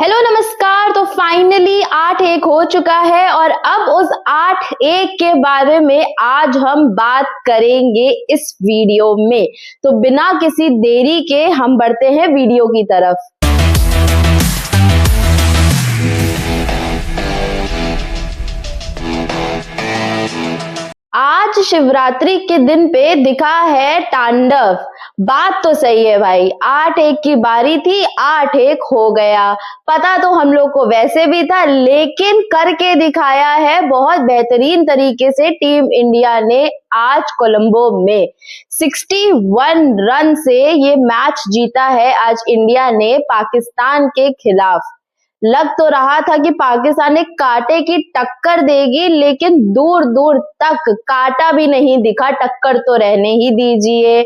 Hello नमस्कार। तो finally 8-1 हो चुका है और अब उस 8-1 के बारे में आज हम बात करेंगे इस वीडियो में। तो बिना किसी देरी के हम बढ़ते हैं वीडियो की तरफ। आज शिवरात्रि के दिन पे दिखा है तांडव। बात तो सही है भाई, 8-1 की बारी थी, 8-1 हो गया। पता तो हम लोग को वैसे भी था, लेकिन करके दिखाया है बहुत बेहतरीन तरीके से टीम इंडिया ने आज कोलंबो में 61 रन से ये मैच जीता है आज इंडिया ने पाकिस्तान के खिलाफ। लग तो रहा था कि पाकिस्तान एक कांटे की टक्कर देगी, लेकिन दूर दूर तक कांटा भी नहीं दिखा, टक्कर तो रहने ही दीजिए।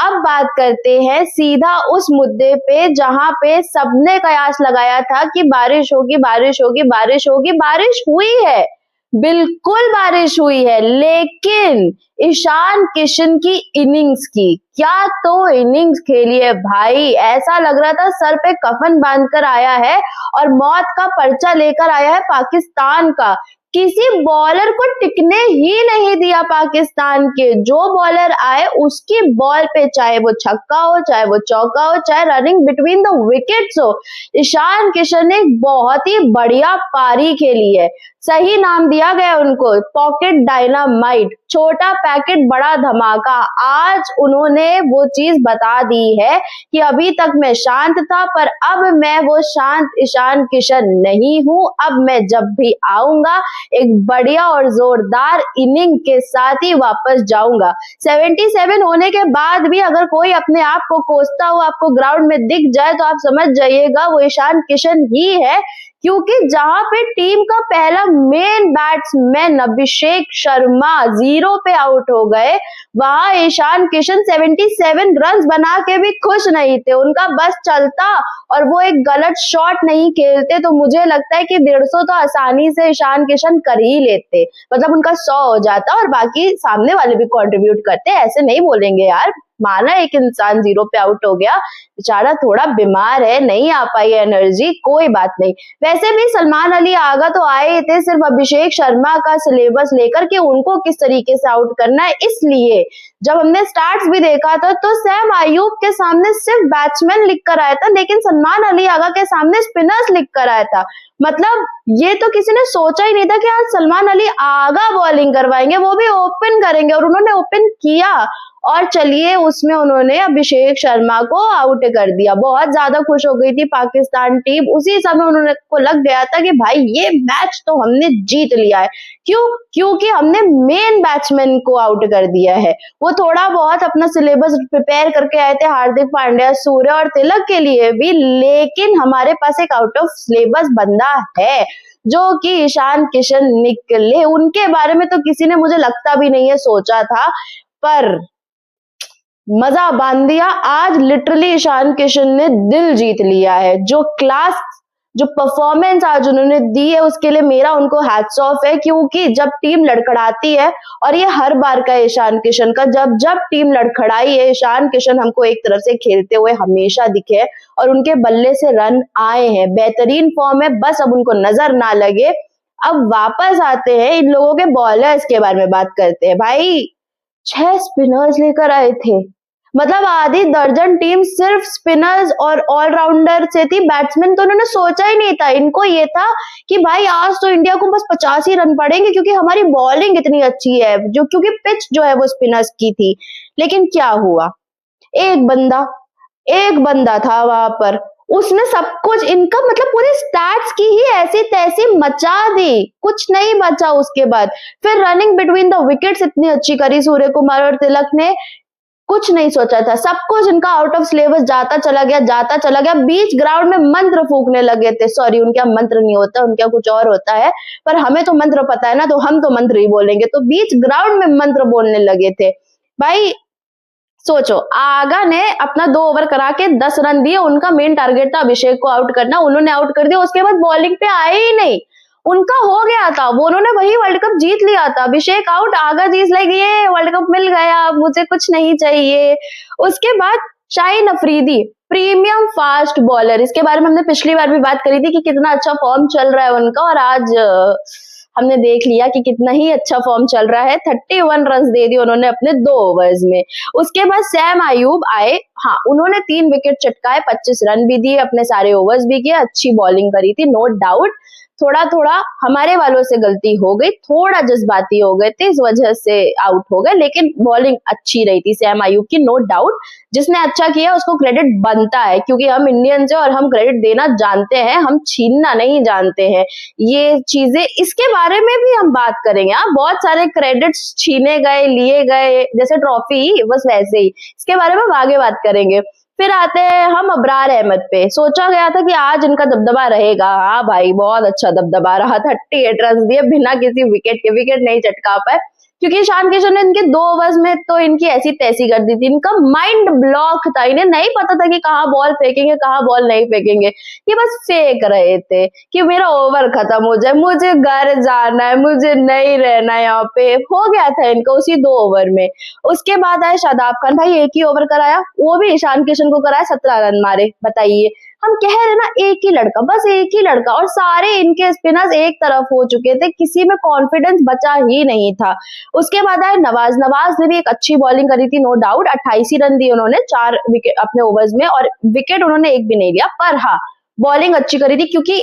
अब बात करते हैं सीधा उस मुद्दे पे जहां पे सबने कयास लगाया था कि बारिश होगी बारिश होगी बारिश होगी। बारिश हुई है, बिल्कुल बारिश हुई है, लेकिन ईशान किशन की इनिंग्स की क्या तो इनिंग्स खेली है भाई। ऐसा लग रहा था सर पे कफन बांधकर आया है और मौत का पर्चा लेकर आया है पाकिस्तान का। किसी बॉलर को टिकने ही नहीं दिया पाकिस्तान के। जो बॉलर आए उसकी बॉल पे, चाहे वो छक्का हो चाहे वो चौका हो चाहे रनिंग बिटवीन द विकेट्स हो, ईशान किशन ने बहुत ही बढ़िया पारी खेली है। सही नाम दिया गया उनको, पॉकेट डायनामाइट, छोटा पैकेट बड़ा धमाका। आज उन्होंने वो चीज बता दी है कि अभी तक मैं शांत था, पर अब मैं वो शांत ईशान किशन नहीं हूं। अब मैं जब भी आऊंगा एक बढ़िया और जोरदार इनिंग के साथ ही वापस जाऊंगा। 77 होने के बाद भी अगर कोई अपने आप को कोसता हुआ आपको ग्राउंड में दिख जाए तो आप समझ जाइएगा वो ईशान किशन ही है, क्योंकि जहां पे टीम का पहला मेन बैट्समैन अभिषेक शर्मा 0 पे आउट हो गए, वहां ईशान किशन 77 रन बना के भी खुश नहीं थे। उनका बस चलता और वो एक गलत शॉट नहीं खेलते तो मुझे लगता है कि 150 तो आसानी से ईशान किशन कर ही लेते, मतलब उनका 100 हो जाता और बाकी सामने वाले भी कंट्रीब्यूट करते। ऐसे नहीं बोलेंगे यार, माना एक इंसान 0 पे आउट हो गया, बेचारा थोड़ा बीमार है, नहीं आ पाई एनर्जी, कोई बात नहीं। वैसे भी सलमान अली आगा तो आए थे सिर्फ अभिषेक शर्मा का सिलेबस लेकर कि उनको किस तरीके से आउट करना है। इसलिए जब हमने स्टार्ट्स भी देखा था तो सैम आयूब के सामने सिर्फ बैट्समैन लिख कर आया था, लेकिन सलमान अली आगा के सामने स्पिनर्स लिख कर आया था। मतलब ये तो किसी ने सोचा ही नहीं था कि आज सलमान अली आगा बॉलिंग करवाएंगे, वो भी ओपन करेंगे, और उन्होंने ओपन किया। और चलिए उसमें उन्होंने अभिषेक शर्मा को आउट कर दिया। बहुत ज्यादा खुश हो गई थी पाकिस्तान टीम। उसी समय उन्होंने को लग गया था कि भाई ये मैच तो हमने जीत लिया है। क्योंकि हमने मेन बैट्समैन को आउट कर दिया है। वो थोड़ा बहुत अपना सिलेबस प्रिपेयर करके आए थे हार्दिक पांड्या, सूर्य और तिलक के लिए भी, लेकिन हमारे पास एक आउट ऑफ सिलेबस बंदा है जो कि ईशान किशन निकले। उनके बारे में तो किसी ने, मुझे लगता भी नहीं है, सोचा था, पर मजा बांध दिया। आज लिटरली ईशान किशन ने दिल जीत लिया है। जो क्लास, जो परफॉर्मेंस आज उन्होंने दी है उसके लिए मेरा उनको हैट्स ऑफ है, क्योंकि जब टीम लड़खड़ाती है, और ये हर बार का ईशान किशन का, जब जब टीम लड़खड़ाई है ईशान किशन हमको एक तरफ से खेलते हुए हमेशा दिखे और उनके बल्ले से रन आए हैं। बेहतरीन फॉर्म है, बस अब उनको नजर ना लगे। अब वापस आते हैं इन लोगों के बॉलर्स के बारे में बात करते हैं। भाई 6 स्पिनर्स लेकर आए थे, मतलब आधी दर्जन टीम सिर्फ स्पिनर्स और ऑलराउंडर से थी। बैट्समैन तो उन्होंने सोचा ही नहीं था। इनको ये था कि भाई आज तो इंडिया को बस 50 ही रन पड़ेंगे क्योंकि हमारी बॉलिंग इतनी अच्छी है, जो क्योंकि पिच जो है वो स्पिनर्स की थी। लेकिन क्या हुआ, एक बंदा था वहां पर, उसने सब कुछ, इनका मतलब पूरी स्टैट्स की ही ऐसी तैसी मचा दी, कुछ नहीं बचा उसके बाद। फिर रनिंग बिटवीन द विकेट्स इतनी अच्छी करी सूर्य कुमार और तिलक ने, कुछ नहीं सोचा था। सब कुछ इनका आउट ऑफ सिलेबस जाता चला गया। बीच ग्राउंड में मंत्र फूकने लगे थे। सॉरी, उनका मंत्र नहीं होता, उनका कुछ और होता है, पर हमें तो मंत्र पता है ना, तो हम तो मंत्र ही बोलेंगे। तो बीच ग्राउंड में मंत्र बोलने लगे थे। भाई सोचो, आगा ने अपना 2 ओवर करा के 10 रन दिए। उनका मेन टारगेट था अभिषेक को आउट करना, उन्होंने आउट कर दिया। उसके बाद बॉलिंग पे आए ही नहीं, उनका हो गया था, वो उन्होंने वही वर्ल्ड कप जीत लिया था। अभिषेक आउट, आगा जीत, लाइक ये वर्ल्ड कप मिल गया, मुझे कुछ नहीं चाहिए। उसके बाद Shaheen Afridi premium fast bowler, इसके बारे में हमने पिछली बार भी बात करी थी कि कितना अच्छा फॉर्म चल रहा है उनका, और आज हमने देख लिया कि कितना ही अच्छा फॉर्म चल रहा है। 31 रन दे दिए उन्होंने अपने 2 ओवर्स में। उसके बाद सैम अयूब आए, हाँ उन्होंने 3 विकेट चटकाए, 25 रन भी दिए, अपने सारे ओवर्स भी किए, अच्छी बॉलिंग करी थी, नो डाउट। थोड़ा थोड़ा हमारे वालों से गलती हो गई, थोड़ा जज्बाती हो गए थे, इस वजह से आउट हो गए, लेकिन बॉलिंग अच्छी रही थी सैम अयूब की, नो डाउट। जिसने अच्छा किया उसको क्रेडिट बनता है, क्योंकि हम इंडियंस हैं और हम क्रेडिट देना जानते हैं, हम छीनना नहीं जानते हैं। ये चीजें, इसके बारे में भी हम बात करेंगे। बहुत सारे क्रेडिट्स छीने गए, लिए गए, जैसे ट्रॉफी, बस वैसे ही इसके बारे में हम आगे बात करेंगे। फिर आते हैं हम अबरार अहमद पे। सोचा गया था कि आज इनका दबदबा रहेगा, हाँ भाई बहुत अच्छा दबदबा रहा, 38 रन दिए बिना किसी विकेट के, विकेट नहीं चटका पाए, क्योंकि ईशान किशन ने इनके 2 ओवर्स में तो इनकी ऐसी तैसी कर दी थी। इनका माइंड ब्लॉक था, इन्हें नहीं पता था कि कहाँ बॉल फेंकेंगे, कहाँ बॉल नहीं फेंकेंगे, ये बस फेंक रहे थे कि मेरा ओवर खत्म हो जाए, मुझे घर जाना है, मुझे नहीं रहना यहाँ पे। हो गया था इनका उसी 2 ओवर में। उसके बाद आए शादाब खान, भाई एक ही ओवर कराया, वो भी ईशान किशन को कराया, 17 रन मारे। बताइए, हम कह रहे ना एक ही लड़का, बस एक ही लड़का, और सारे इनके स्पिनर्स एक तरफ हो चुके थे, किसी में कॉन्फिडेंस बचा ही नहीं था। उसके बाद आए नवाज, नवाज ने भी एक अच्छी बॉलिंग करी थी, नो डाउट, 28 ही रन दिए उन्होंने 4 विकेट अपने ओवर्स में, और विकेट उन्होंने एक भी नहीं लिया, पर हाँ बॉलिंग अच्छी करी थी, क्योंकि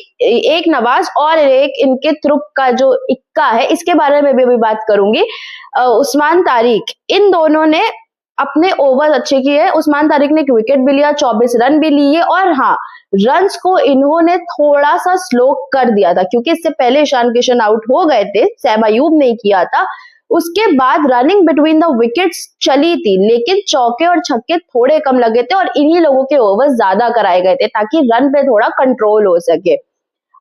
एक नवाज और एक इनके थ्रुप का जो इक्का है, इसके बारे में भी बात करूंगी। उस्मान तारिक, इन दोनों ने अपने ओवर अच्छे किए। उस्मान तारिक ने एक विकेट भी लिया, 24 रन भी लिए, और हाँ रन्स को इन्होंने थोड़ा सा स्लो कर दिया था, क्योंकि इससे पहले ईशान किशन आउट हो गए थे, सैम अयूब ने किया था। उसके बाद रनिंग बिटवीन द विकेट्स चली थी, लेकिन चौके और छक्के थोड़े कम लगे थे, और इन्हीं लोगों के ओवर ज्यादा कराए गए थे, ताकि रन पे थोड़ा कंट्रोल हो सके।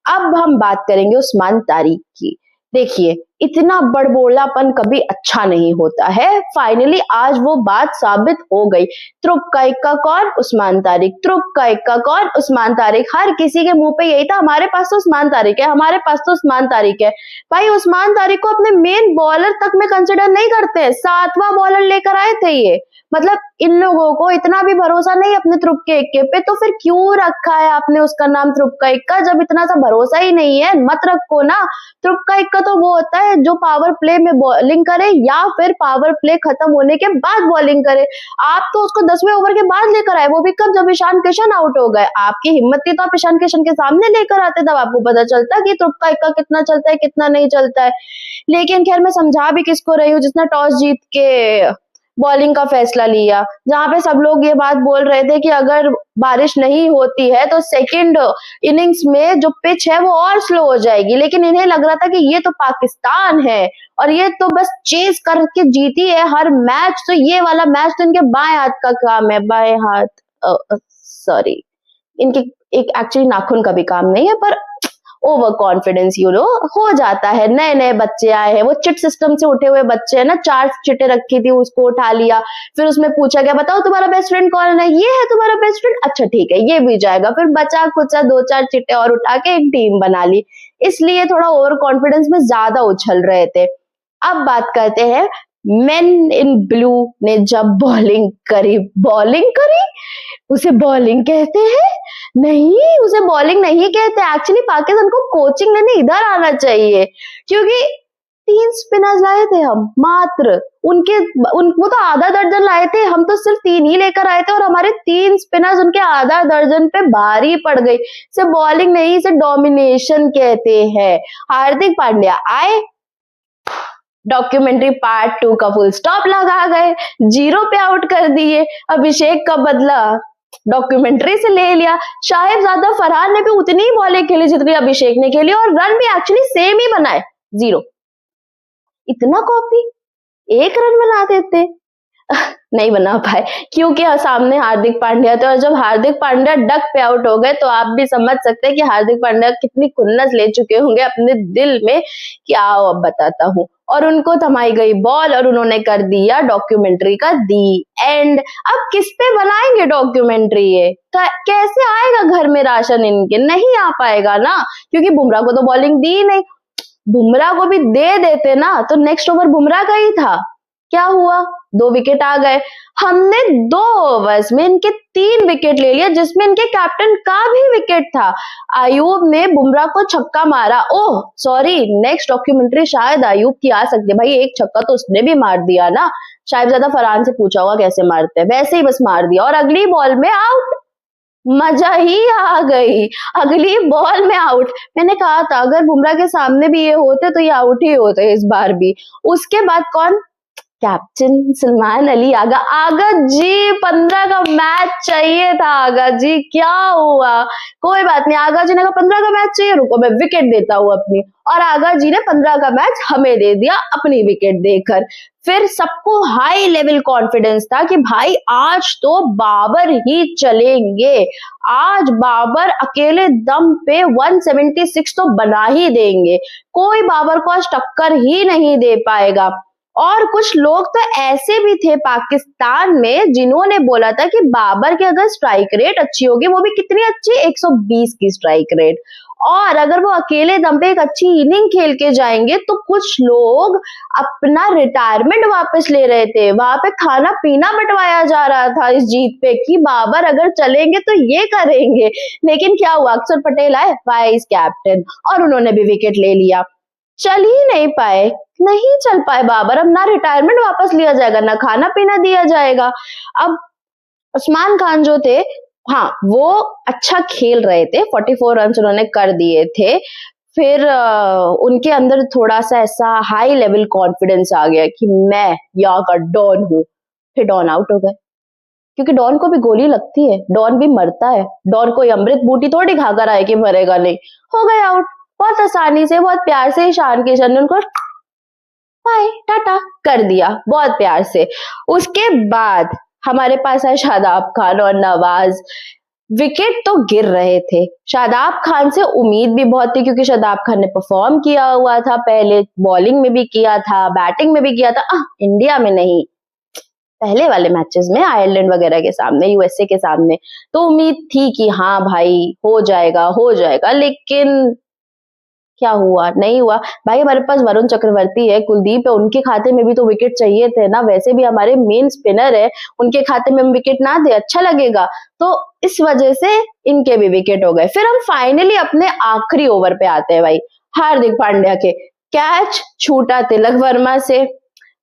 अब हम बात करेंगे उस्मान तारिक की। देखिए, इतना बड़बोलापन कभी अच्छा नहीं होता है, फाइनली आज वो बात साबित हो गई। त्रुप का इक्का कौन? उस्मान तारिक। त्रुप का इक्का कौन? उस्मान तारिक। हर किसी के मुंह पे यही था, हमारे पास तो उस्मान तारिक है, हमारे पास तो उस्मान तारिक है। भाई उस्मान तारिक को अपने मेन बॉलर तक में कंसिडर नहीं करते, 7वां बॉलर लेकर आए थे ये। मतलब इन लोगों को इतना भी भरोसा नहीं अपने त्रुप के इक्के पे, तो फिर क्यों रखा है आपने उसका नाम त्रुप का इक्का? जब इतना सा भरोसा ही नहीं है, मत रखो ना। त्रुप का इक्का तो वो होता है जो पावर प्ले में बॉलिंग करे, या फिर पावर प्ले खत्म होने के बाद बॉलिंग करे। आप तो उसको 10वें ओवर के बाद लेकर आए, वो भी कब? जब ईशान किशन आउट हो गए। आपकी हिम्मत थी तो आप ईशान किशन के सामने लेकर आते, तब आपको पता चलता कि त्रुप का इक्का कितना चलता है, कितना नहीं चलता है। लेकिन खैर, मैं समझा भी किसको रही हूँ, जिसने टॉस जीत के बॉलिंग का फैसला लिया। जहां पे सब लोग ये बात बोल रहे थे कि अगर बारिश नहीं होती है तो सेकंड इनिंग्स में जो पिच है वो और स्लो हो जाएगी, लेकिन इन्हें लग रहा था कि ये तो पाकिस्तान है और ये तो बस चेस करके जीती है हर मैच, तो ये वाला मैच तो इनके बाएं हाथ का काम है। बाएं हाथ, सॉरी, इनके एक एक्चुअली नाखून का भी काम नहीं है, पर ओवर कॉन्फिडेंस हो जाता है। नए नए बच्चे आए हैं, वो चिट सिस्टम से उठे हुए बच्चे हैं ना, 4 चिटें रखी थी, उसको उठा लिया, फिर उसमें पूछा गया बताओ तुम्हारा बेस्ट फ्रेंड कौन है, ये है तुम्हारा बेस्ट फ्रेंड, अच्छा ठीक है ये भी जाएगा, फिर बचा कुचा 2-4 चिटें और उठा के एक टीम बना ली, इसलिए थोड़ा ओवर कॉन्फिडेंस में ज्यादा उछल रहे थे। अब बात करते हैं मेन इन ब्लू ने जब बॉलिंग करी उसे बॉलिंग कहते हैं? नहीं, उसे बॉलिंग नहीं कहते। एक्चुअली पाकिस्तान को कोचिंग लेने इधर आना चाहिए, क्योंकि 3 स्पिनर्स लाए थे हम मात्र, वो तो आधा दर्जन लाए थे, हम तो सिर्फ 3 ही लेकर आए थे, और हमारे 3 स्पिनर्स उनके आधा दर्जन पे भारी पड़ गई। इसे बॉलिंग नहीं, इसे डोमिनेशन कहते हैं। हार्दिक पांड्या आए, डॉक्यूमेंट्री पार्ट 2 का फुल स्टॉप लगा गए, 0 पे आउट कर दिए। अभिषेक का बदला डॉक्यूमेंट्री से ले लिया। शाहिबजादा फरहान ने भी उतनी ही बॉलें खेली जितनी अभिषेक ने खेली, और रन भी एक्चुअली सेम ही बनाए, 0। इतना कॉपी, 1 रन बना देते। नहीं बना पाए, क्योंकि सामने हार्दिक पांड्या थे, और जब हार्दिक पांड्या डक पे आउट हो गए तो आप भी समझ सकते हैं कि हार्दिक पांड्या कितनी खुन्नस ले चुके होंगे अपने दिल में कि आओ अब बताता हूँ। और उनको थमाई गई बॉल और उन्होंने कर दिया डॉक्यूमेंट्री का दी एंड। अब किस पे बनाएंगे डॉक्यूमेंट्री? ये कैसे आएगा घर में राशन इनके? नहीं आ पाएगा ना, क्योंकि बुमराह को तो बॉलिंग दी नहीं। बुमराह को भी दे देते ना तो नेक्स्ट ओवर बुमराह का ही था, क्या हुआ, 2 विकेट आ गए। हमने 2 ओवर्स में इनके 3 विकेट ले लिया, जिसमें इनके कैप्टन का भी विकेट था। अयूब ने बुमराह को छक्का मारा। ओह सॉरी, नेक्स्ट डॉक्यूमेंट्री शायद अयूब की आ सकती है। भाई एक छक्का तो उसने भी मार दिया ना, शायद ज्यादा फरहान से पूछा होगा कैसे मारते हैं, वैसे ही बस मार दिया और अगली बॉल में आउट। मजा ही आ गई, अगली बॉल में आउट। मैंने कहा था अगर बुमराह के सामने भी ये होते तो ये आउट ही होते इस बार भी। उसके बाद कौन, कैप्टन सलमान अली आगा। आगा जी 15 का मैच चाहिए था, आगा जी क्या हुआ, कोई बात नहीं। आगा जी ने कहा 15 का मैच चाहिए, रुको मैं विकेट देता हूँ अपनी, और आगा जी ने 15 का मैच हमें दे दिया अपनी विकेट देकर। फिर सबको हाई लेवल कॉन्फिडेंस था कि भाई आज तो बाबर ही चलेंगे, आज बाबर अकेले दम पे 176 तो बना ही देंगे, कोई बाबर को आज टक्कर ही नहीं दे पाएगा। और कुछ लोग तो ऐसे भी थे पाकिस्तान में जिन्होंने बोला था कि बाबर की अगर स्ट्राइक रेट अच्छी होगी, वो भी कितनी अच्छी, 120 की स्ट्राइक रेट, और अगर वो अकेले दम पे एक अच्छी इनिंग खेल के जाएंगे तो कुछ लोग अपना रिटायरमेंट वापस ले रहे थे। वहां पे खाना पीना बंटवाया जा रहा था इस जीत पे कि बाबर अगर चलेंगे तो ये करेंगे। लेकिन क्या हुआ, अक्षर पटेल आए वाइस कैप्टन और उन्होंने भी विकेट ले लिया। चल ही नहीं पाए, नहीं चल पाए बाबर। अब ना रिटायरमेंट वापस लिया जाएगा, ना खाना पीना दिया जाएगा। अब उस्मान खान जो थे, हाँ वो अच्छा खेल रहे थे, 44 रन उन्होंने कर दिए थे। फिर उनके अंदर थोड़ा सा ऐसा हाई लेवल कॉन्फिडेंस आ गया कि मैं यहाँ का डॉन हूँ। फिर डॉन आउट हो गए, क्योंकि डॉन को भी गोली लगती है, डॉन भी मरता है। डॉन कोई अमृत बूटी थोड़ी खाकर आए कि मरेगा नहीं। हो गए आउट बहुत आसानी से, बहुत प्यार से ईशान किशन ने उनको बाय टाटा कर दिया, बहुत प्यार से। उसके बाद हमारे पास है शादाब खान और नवाज। विकेट तो गिर रहे थे, शादाब खान से उम्मीद भी बहुत थी क्योंकि शादाब खान ने परफॉर्म किया हुआ था पहले, बॉलिंग में भी किया था, बैटिंग में भी किया था। इंडिया में नहीं, पहले वाले मैचेस में आयरलैंड वगैरह के सामने, यूएसए के सामने, तो उम्मीद थी कि हाँ भाई हो जाएगा हो जाएगा। लेकिन क्या हुआ, नहीं हुआ। भाई हमारे पास वरुण चक्रवर्ती है, कुलदीप है, उनके खाते में भी तो विकेट चाहिए थे ना। वैसे भी हमारे मेन स्पिनर है, उनके खाते में हम विकेट ना दे अच्छा लगेगा, तो इस वजह से इनके भी विकेट हो गए। फिर हम फाइनली अपने आखिरी ओवर पे आते हैं भाई, हार्दिक पांड्या के। कैच छूटा तिलक वर्मा से,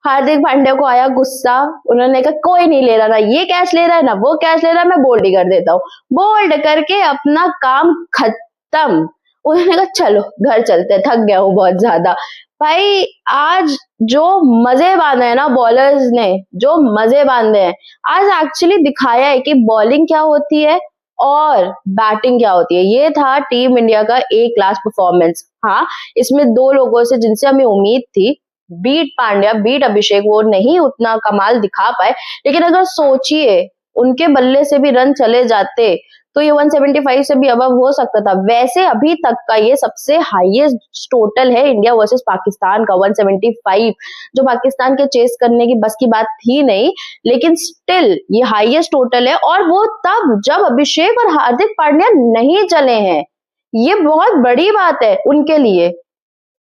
हार्दिक पांड्या को आया गुस्सा, उन्होंने कहा कोई नहीं ले रहा, ना ये कैच ले रहा है ना वो कैच ले रहा है, मैं बोल्ड ही कर देता हूँ। बोल्ड करके अपना काम खत्म। उन्होंने कहा चलो घर चलते, थक गया हूँ बहुत ज्यादा। भाई आज जो मजे बांधे हैं ना बॉलर्स ने, जो मजे बांधे हैं, आज एक्चुअली दिखाया है कि बॉलिंग क्या होती है और बैटिंग क्या होती है। ये था टीम इंडिया का ए क्लास परफॉर्मेंस। हाँ इसमें 2 लोगों से जिनसे हमें उम्मीद थी, बीट पांड्या बीट अभिषेक, वो नहीं उतना कमाल दिखा पाए, लेकिन अगर सोचिए उनके बल्ले से भी रन चले जाते तो ये 175 से भी अबव हो सकता था। वैसे अभी तक का ये सबसे हाईएस्ट टोटल है इंडिया वर्सेस पाकिस्तान का, 175, जो पाकिस्तान के चेस करने की बस की बात थी नहीं, लेकिन स्टिल ये हाईएस्ट टोटल है। और वो तब जब अभिषेक और हार्दिक पांड्या नहीं चले हैं, ये बहुत बड़ी बात है उनके लिए।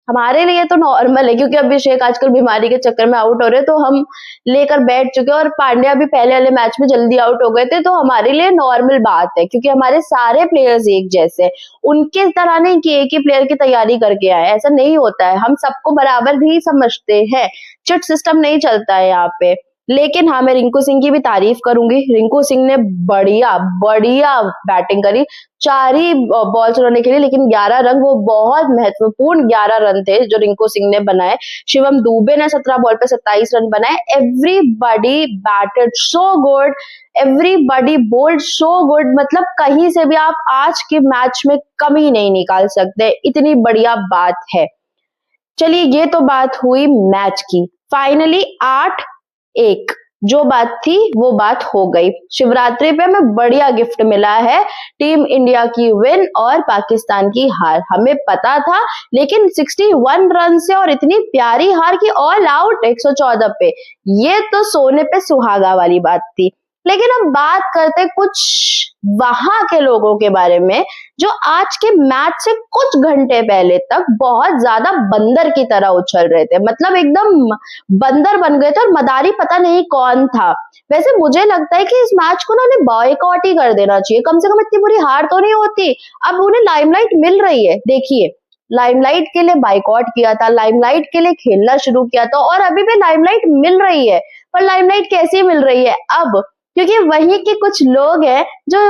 हमारे लिए तो नॉर्मल है क्योंकि अभिषेक आजकल बीमारी के चक्कर में आउट हो रहे, तो हम लेकर बैठ चुके हैं, और पांड्या भी पहले वाले मैच में जल्दी आउट हो गए थे, तो हमारे लिए नॉर्मल बात है क्योंकि हमारे सारे प्लेयर्स एक जैसे, उनके तरह नहीं कि एक ही प्लेयर की तैयारी करके आए, ऐसा नहीं होता है। हम सबको बराबर ही समझते हैं, चिट सिस्टम नहीं चलता है यहाँ पे। लेकिन हाँ मैं रिंकू सिंह की भी तारीफ करूंगी, रिंकू सिंह ने बढ़िया बढ़िया बैटिंग करी, 4 ही बॉल्स उन्होंने खेली लेकिन 11 रन, वो बहुत महत्वपूर्ण 11 रन थे जो रिंकू सिंह ने बनाए। शिवम दुबे ने 17 बॉल पे 27 रन बनाए। Everybody batted so good, everybody bowled so good, मतलब कहीं से भी आप आज के मैच में कमी नहीं निकाल सकते, इतनी बढ़िया बात है। चलिए ये तो बात हुई मैच की। फाइनली 8-1 जो बात थी वो बात हो गई। शिवरात्रि पे हमें बढ़िया गिफ्ट मिला है, टीम इंडिया की विन और पाकिस्तान की हार। हमें पता था, लेकिन 61 रन से और इतनी प्यारी हार की, ऑल आउट 114 पे, ये तो सोने पे सुहागा वाली बात थी। लेकिन अब बात करते कुछ वहां के लोगों के बारे में जो आज के मैच से कुछ घंटे पहले तक बहुत ज्यादा बंदर की तरह उछल रहे थे, मतलब एकदम बंदर बन गए थे और मदारी पता नहीं कौन था। वैसे मुझे लगता है कि इस मैच को ना उन्हें बॉयकॉट ही कर देना चाहिए, कम से कम इतनी बुरी हार तो नहीं होती। अब उन्हें लाइमलाइट मिल रही है, देखिए लाइमलाइट के लिए बाइकॉट किया था, लाइमलाइट के लिए खेलना शुरू किया था और अभी भी लाइमलाइट मिल रही है। पर लाइमलाइट कैसी मिल रही है अब, क्योंकि वही के कुछ लोग हैं जो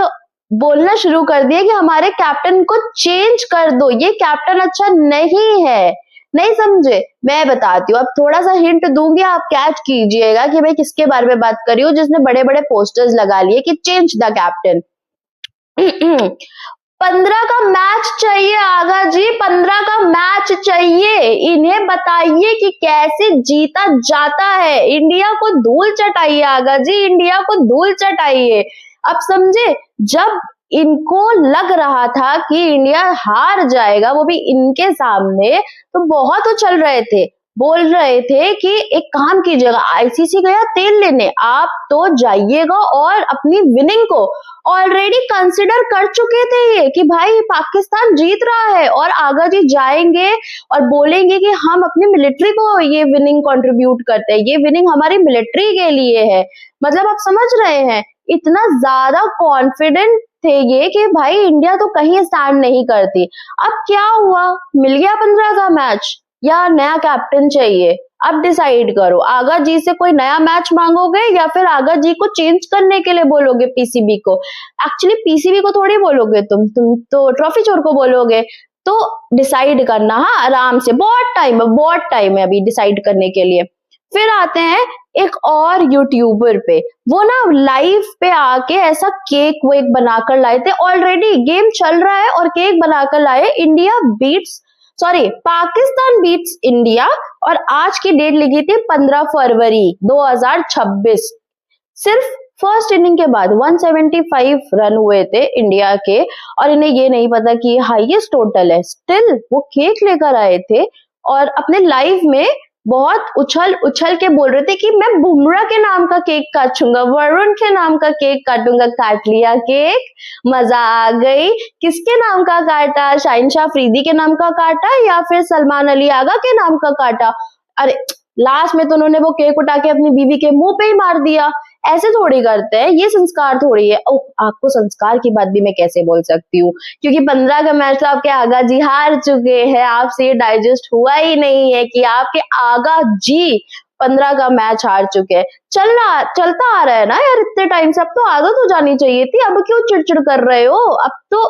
बोलना शुरू कर दिए कि हमारे कैप्टन को चेंज कर दो, ये कैप्टन अच्छा नहीं है। नहीं समझे, मैं बताती हूँ, अब थोड़ा सा हिंट दूंगी, आप कैच कीजिएगा कि मैं किसके बारे में बात कर रही हूँ जिसने बड़े बड़े पोस्टर्स लगा लिए कि चेंज द कैप्टन। 15 का मैच चाहिए आगा जी, 15 का मैच चाहिए। इन्हें बताइए कि कैसे जीता जाता है। इंडिया को धूल चटाइए आगा जी, इंडिया को धूल चटाइए। अब समझे, जब इनको लग रहा था कि इंडिया हार जाएगा वो भी इनके सामने, तो बहुत उछल रहे थे, बोल रहे थे कि एक काम कीजिएगा, आईसीसी गया तेल लेने, आप तो जाइएगा और अपनी विनिंग को ऑलरेडी कंसिडर कर चुके थे ये कि भाई पाकिस्तान जीत रहा है और आगा जी जाएंगे और बोलेंगे कि हम अपनी मिलिट्री को ये विनिंग कंट्रीब्यूट करते हैं, ये विनिंग हमारी मिलिट्री के लिए है। मतलब आप समझ रहे हैं, इतना ज्यादा कॉन्फिडेंट थे ये कि भाई इंडिया तो कहीं स्टैंड नहीं करती। अब क्या हुआ, मिल गया 15 का मैच या नया कैप्टन चाहिए? अब डिसाइड करो, आगा जी से कोई नया मैच मांगोगे या फिर आगा जी को चेंज करने के लिए बोलोगे पीसीबी को? एक्चुअली पीसीबी को थोड़ी बोलोगे तुम तो ट्रॉफी चोर को बोलोगे। तो डिसाइड करना, हाँ आराम से, बहुत टाइम है अभी डिसाइड करने के लिए। फिर आते हैं एक और यूट्यूबर पे, वो ना लाइव पे आके ऐसा केक वेक बनाकर लाए थे, ऑलरेडी गेम चल रहा है और केक बनाकर लाए, पाकिस्तान बीट्स इंडिया, और आज की डेट लिखी थी 15 फरवरी 2026। सिर्फ फर्स्ट इनिंग के बाद 175 रन हुए थे इंडिया के और इन्हें ये नहीं पता कि ये हाईएस्ट टोटल है। स्टिल वो केक लेकर आए थे और अपने लाइव में बहुत उछल उछल के बोल रहे थे कि मैं बुमराह के नाम का केक काटूंगा, वरुण के नाम का केक काटूंगा। काट लिया केक, मजा आ गई। किसके नाम का काटा? शाहिन शाह अफरीदी के नाम का काटा या फिर सलमान अली आगा के नाम का काटा? अरे लास्ट में तो उन्होंने वो केक उठा के अपनी बीवी के मुंह पे ही मार दिया। ऐसे थोड़ी करते हैं, ये संस्कार थोड़ी है। ओह, आपको संस्कार की बात भी मैं कैसे बोल सकती हूँ, क्योंकि 15 का मैच तो आपके आगा जी हार चुके हैं। आपसे ये डाइजेस्ट हुआ ही नहीं है कि आपके आगा जी 15 का मैच हार चुके हैं। चलता आ रहा है ना यार इतने टाइम से, अब तो आदत हो जानी चाहिए थी। अब क्यों चिड़चिड़ कर रहे हो? अब तो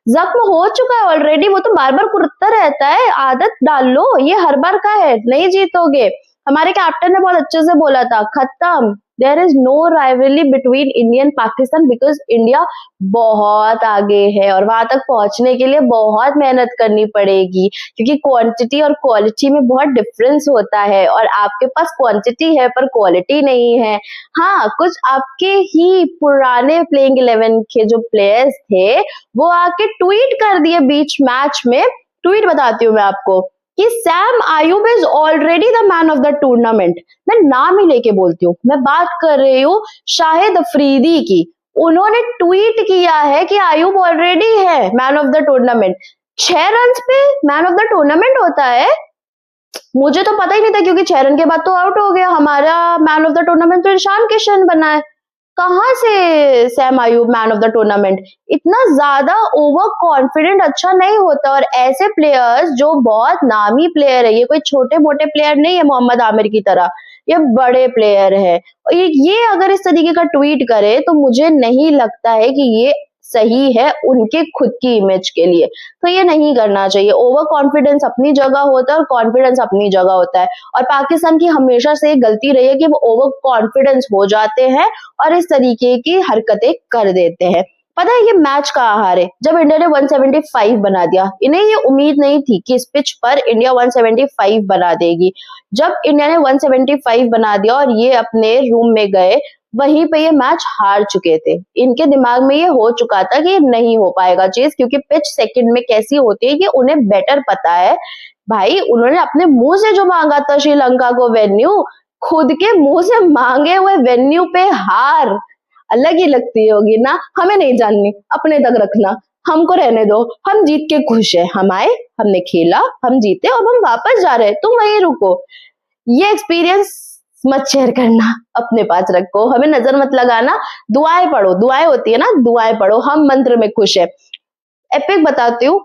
जख्म हो चुका है ऑलरेडी, वो तो बार बार कुरता रहता है। आदत डाल लो, ये हर बार का है, नहीं जीतोगे। हमारे कैप्टन ने बहुत अच्छे से बोला था, खत्म, there is no rivalry between India and Pakistan, because India बहुत आगे है और वहां तक पहुंचने के लिए बहुत मेहनत करनी पड़ेगी, क्योंकि क्वांटिटी और क्वालिटी में बहुत डिफरेंस होता है और आपके पास क्वांटिटी है पर क्वालिटी नहीं है। हाँ, कुछ आपके ही पुराने प्लेइंग 11 के जो प्लेयर्स थे वो आके ट्वीट कर दिए बीच मैच में। ट्वीट बताती हूँ मैं आपको कि Sam Ayub is already the man of the tournament. मैं नाम ही लेके बोलती हूँ, मैं बात कर रही हूँ शाहिद अफरीदी की। उन्होंने ट्वीट किया है कि आयूब ऑलरेडी है man of the tournament. 6 run पे मैन ऑफ द टूर्नामेंट होता है, मुझे तो पता ही नहीं था, क्योंकि 6 रन के बाद तो आउट हो गया। हमारा मैन ऑफ द टूर्नामेंट तो ईशान किशन बना है। कहाँ से Sam Ayub man of the tournament? इतना ज्यादा ओवर कॉन्फिडेंट अच्छा नहीं होता। और ऐसे प्लेयर्स जो बहुत नामी प्लेयर है, ये कोई छोटे मोटे प्लेयर नहीं है मोहम्मद आमिर की तरह, ये बड़े प्लेयर है। ये अगर इस तरीके का ट्वीट करे तो मुझे नहीं लगता है कि ये सही है उनके खुद की इमेज के लिए। तो ये नहीं करना चाहिए। ओवर कॉन्फिडेंस अपनी जगह होता है और कॉन्फिडेंस अपनी जगह होता है, और पाकिस्तान की हमेशा से गलती रही है कि वो ओवर कॉन्फिडेंस हो जाते हैं और इस तरीके की हरकतें कर देते हैं। पता है ये मैच कहाँ हारे? जब इंडिया ने 175 बना दिया। इन्हें ये उम्मीद नहीं थी कि इस पिच पर इंडिया 175 बना देगी। जब इंडिया ने 175 बना दिया और ये अपने रूम में गए, वहीं पे ये मैच हार चुके थे। इनके दिमाग में ये हो चुका था कि नहीं हो पाएगा चेस, क्योंकि पिच सेकंड में कैसी होती है कि उन्हें बेटर पता है। भाई उन्होंने अपने मुंह से जो मांगा था श्रीलंका को वेन्यू, खुद के मुंह से मांगे हुए वेन्यू पे हार। अलग ही लगती होगी ना, हमें नहीं जाननी, अपने तक रखना, हमको रहने दो, हम जीत के खुश है, हम आए, हमने खेला, हम जीते, अब हम वापस जा रहे हैं, तुम वहीं रुको। ये एक्सपीरियंस मत शेयर करना, अपने पास रखो, हमें नजर मत लगाना, दुआएं पढ़ो, दुआएं होती है ना, दुआएं पढ़ो, हम मंत्र में खुश है। एपिक बताती हूँ,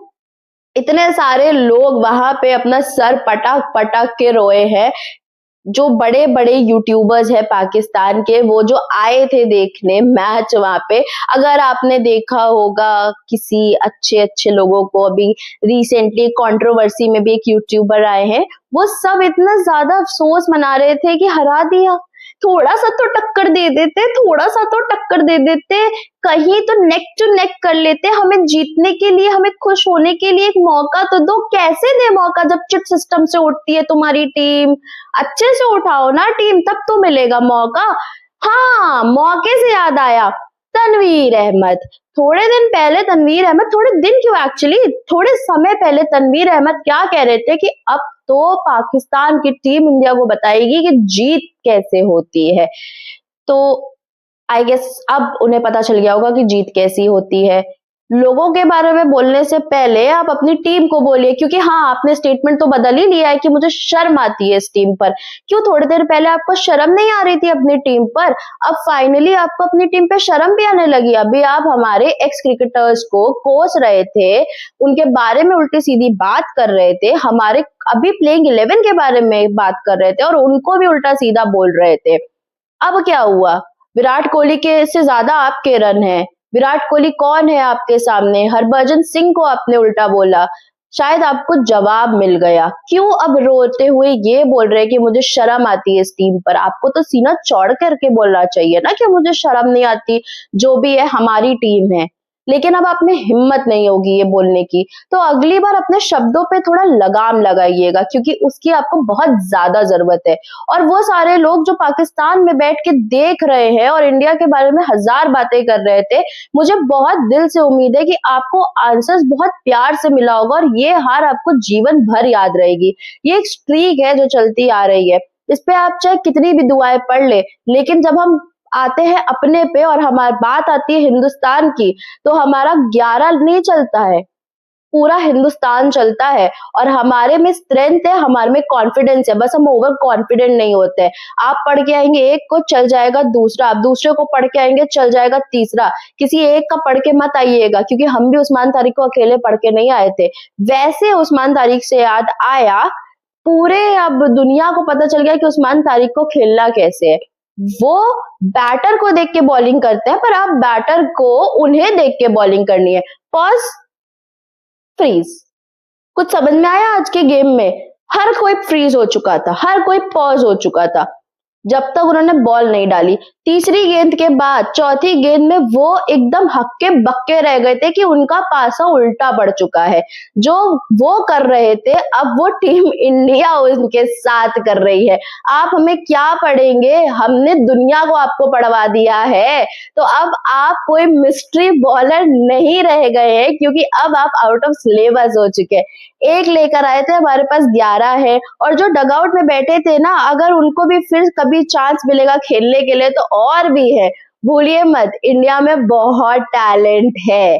इतने सारे लोग वहां पे अपना सर पटक पटक के रोए हैं, जो बड़े बड़े यूट्यूबर्स है पाकिस्तान के, वो जो आए थे देखने मैच वहां पे, अगर आपने देखा होगा किसी अच्छे अच्छे लोगों को, अभी रिसेंटली कंट्रोवर्सी में भी एक यूट्यूबर आए हैं, वो सब इतना ज्यादा अफसोस मना रहे थे कि हरा दिया, थोड़ा सा तो टक्कर दे देते, थोड़ा सा तो टक्कर दे देते, कहीं तो नेक टू नेक कर लेते, हमें जीतने के लिए, हमें खुश होने के लिए एक मौका तो दो। कैसे दे मौका जब चिट सिस्टम से उठती है तुम्हारी टीम? अच्छे से उठाओ ना टीम, तब तो मिलेगा मौका। हाँ, मौके से याद आया, तनवीर अहमद, थोड़े दिन पहले तनवीर अहमद, थोड़े दिन क्यों एक्चुअली, थोड़े समय पहले तनवीर अहमद क्या कह रहे थे कि अब तो पाकिस्तान की टीम इंडिया को बताएगी कि जीत कैसे होती है। तो आई गेस अब उन्हें पता चल गया होगा कि जीत कैसी होती है। लोगों के बारे में बोलने से पहले आप अपनी टीम को बोलिए, क्योंकि हाँ, आपने स्टेटमेंट तो बदल ही लिया है कि मुझे शर्म आती है इस टीम पर। क्यों थोड़ी देर पहले आपको शर्म नहीं आ रही थी अपनी टीम पर? अब फाइनली आपको अपनी टीम पे शर्म भी आने लगी। अभी आप हमारे एक्स क्रिकेटर्स को कोस रहे थे, उनके बारे में उल्टी सीधी बात कर रहे थे, हमारे अभी प्लेइंग 11 के बारे में बात कर रहे थे और उनको भी उल्टा सीधा बोल रहे थे। अब क्या हुआ? विराट कोहली के से ज्यादा आपके रन हैं। विराट कोहली कौन है आपके सामने? हरभजन सिंह को आपने उल्टा बोला, शायद आपको जवाब मिल गया। क्यों अब रोते हुए ये बोल रहे हैं कि मुझे शर्म आती है इस टीम पर? आपको तो सीना चौड़ करके बोलना चाहिए ना कि मुझे शर्म नहीं आती, जो भी है हमारी टीम है। लेकिन अब आप में हिम्मत नहीं होगी ये बोलने की, तो अगली बार अपने शब्दों पे थोड़ा लगाम लगाइएगा, क्योंकि उसकी आपको बहुत ज्यादा जरूरत है। और वो सारे लोग जो पाकिस्तान में बैठ के देख रहे हैं और इंडिया के बारे में हजार बातें कर रहे थे, मुझे बहुत दिल से उम्मीद है कि आपको आंसर्स बहुत प्यार से मिला होगा और ये हार आपको जीवन भर याद रहेगी। ये एक स्ट्रीक है जो चलती आ रही है, इस पे आप चाहे कितनी भी दुआएं पढ़ ले, लेकिन जब हम आते हैं अपने पे और हमारी बात आती है हिंदुस्तान की, तो हमारा 11 नहीं चलता है, पूरा हिंदुस्तान चलता है। और हमारे में स्ट्रेंथ है, हमारे में कॉन्फिडेंस है, बस हम ओवर कॉन्फिडेंट नहीं होते हैं। आप पढ़ के आएंगे एक को, चल जाएगा दूसरा, आप दूसरे को पढ़ के आएंगे, चल जाएगा तीसरा। किसी एक का पढ़ के मत आइएगा, क्योंकि हम भी उस्मान तारिक को अकेले पढ़ के नहीं आए थे। वैसे उस्मान तारिक से याद आया, पूरे अब दुनिया को पता चल गया कि उस्मान तारिक को खेलना कैसे है। वो बैटर को देख के बॉलिंग करते हैं, पर आप बैटर को उन्हें देख के बॉलिंग करनी है। Pause, freeze. कुछ समझ में आया आज के गेम में? हर कोई फ्रीज हो चुका था, हर कोई पॉज हो चुका था जब तक उन्होंने बॉल नहीं डाली। तीसरी गेंद के बाद चौथी गेंद में वो एकदम हक्के बक्के रह गए थे कि उनका पासा उल्टा पड़ चुका है। जो वो कर रहे थे, अब वो टीम इंडिया उनके साथ कर रही है। आप हमें क्या पढ़ेंगे? हमने दुनिया को आपको पढ़वा दिया है। तो अब आप कोई मिस्ट्री बॉलर नहीं रह गए हैं, क्योंकि अब आप आउट ऑफ सिलेबस हो चुके हैं। एक लेकर आए थे, हमारे पास 11 है, और जो डगआउट में बैठे थे ना, अगर उनको भी फिर कभी चांस मिलेगा खेलने के लिए तो और भी है। भूलिए मत, इंडिया में बहुत टैलेंट है।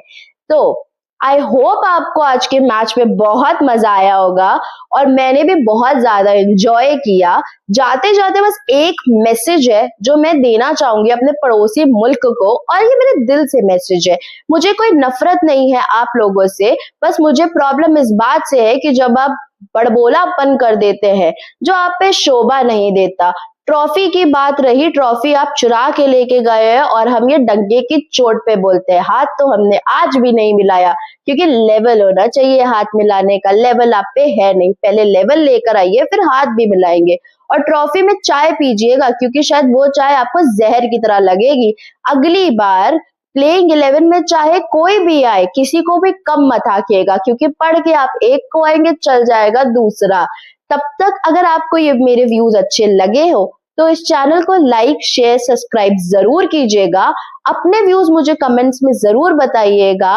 तो आई होप आपको आज के मैच में बहुत मजा आया होगा, और मैंने भी बहुत ज्यादा एंजॉय किया। जाते जाते बस एक मैसेज है जो मैं देना चाहूंगी अपने पड़ोसी मुल्क को, और ये मेरे दिल से मैसेज है। मुझे कोई नफरत नहीं है आप लोगों से, बस मुझे प्रॉब्लम इस बात से है कि जब आप बड़बोलापन कर देते हैं जो आप पे शोभा नहीं देता। ट्रॉफी की बात रही, ट्रॉफी आप चुरा के लेके गए हैं, और हम ये डंके की चोट पे बोलते हैं। हाथ तो हमने आज भी नहीं मिलाया, क्योंकि लेवल होना चाहिए हाथ मिलाने का। लेवल आप पे है नहीं, पहले लेवल लेकर आइए, फिर हाथ भी मिलाएंगे। और ट्रॉफी में चाय पीजिएगा, क्योंकि शायद वो चाय आपको जहर की तरह लगेगी। अगली बार प्लेइंग 11 में चाहे कोई भी आए, किसी को भी कम मत आंकिएगा, क्योंकि पढ़ के आप एक को आएंगे, चल जाएगा दूसरा। तब तक अगर आपको ये मेरे व्यूज अच्छे लगे हो तो इस चैनल को लाइक, शेयर, सब्सक्राइब जरूर कीजिएगा। अपने व्यूज मुझे कमेंट्स में जरूर बताइएगा।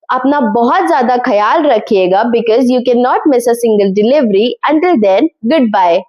अपना बहुत ज्यादा ख्याल रखिएगा, because you can not miss a single delivery. Until then, good bye.